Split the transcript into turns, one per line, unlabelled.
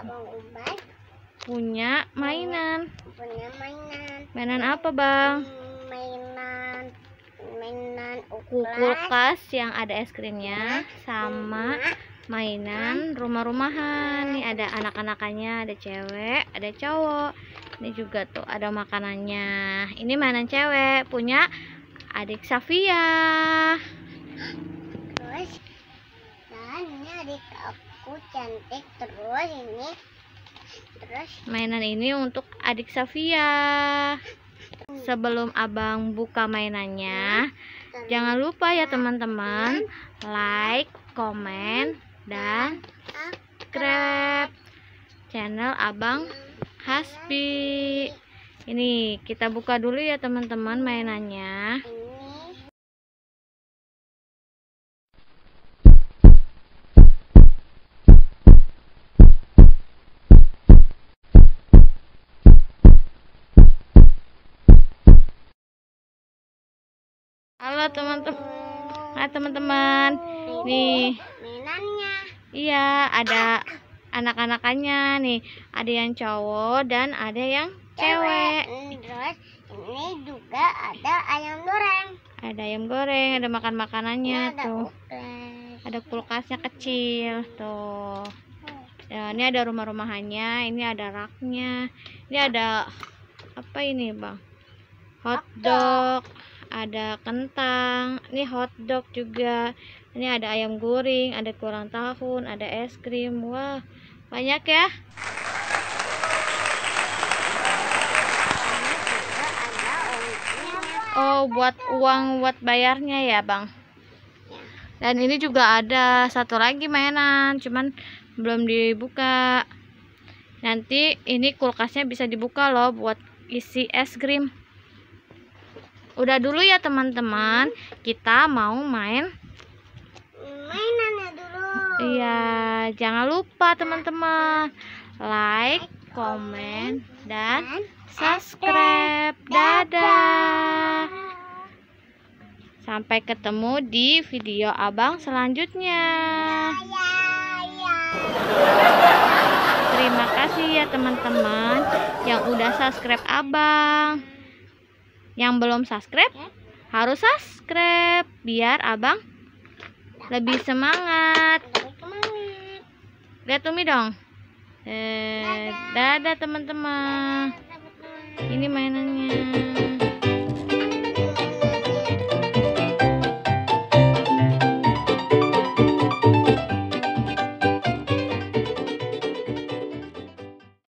Bang Ubay
punya mainan.
punya mainan.
Mainan apa, Bang?
Mainan
Kulkas yang ada es krimnya, sama mainan rumah-rumahan. Nih ada anak-anakannya, ada cewek, ada cowok. Ini juga tuh ada makanannya. Ini mainan cewek punya adik Safia.
Terus dan ini adik aku cantik. Terus
Mainan ini untuk adik Safia. Sebelum abang buka mainannya, jangan lupa ya teman-teman, like, komen, dan subscribe channel abang Hasbi. Ini kita buka dulu ya teman-teman mainannya.
ini
Halo teman-teman. Nih,
mainannya.
iya ada anak-anakannya nih. Ada yang cowok dan ada yang cewek.
Terus ini juga ada ayam goreng.
Ada ayam goreng, ada makan makanannya
Ini ada
tuh.
ukles.
Ada kulkasnya kecil tuh. Ya, ini ada rumah-rumahannya, ini ada raknya. Ini ada apa ini, Bang? Hotdog. Ada kentang, ini hotdog juga. Ini ada ayam goreng, ada kurang tahun, ada es krim. Wah, banyak ya. Oh, buat uang buat bayarnya ya, Bang. Dan ini juga ada satu lagi mainan, cuman belum dibuka. Nanti ini kulkasnya bisa dibuka loh buat isi es krim. Udah dulu ya teman-teman, kita mau main
Mainannya dulu.
Iya, jangan lupa teman-teman like, komen, dan subscribe. Dadah. Sampai ketemu di video abang selanjutnya. Terima kasih ya teman-teman yang udah subscribe abang. Yang belum subscribe harus subscribe biar abang lebih semangat. Lihat Umi dong. Dadah teman-teman. Ini mainannya.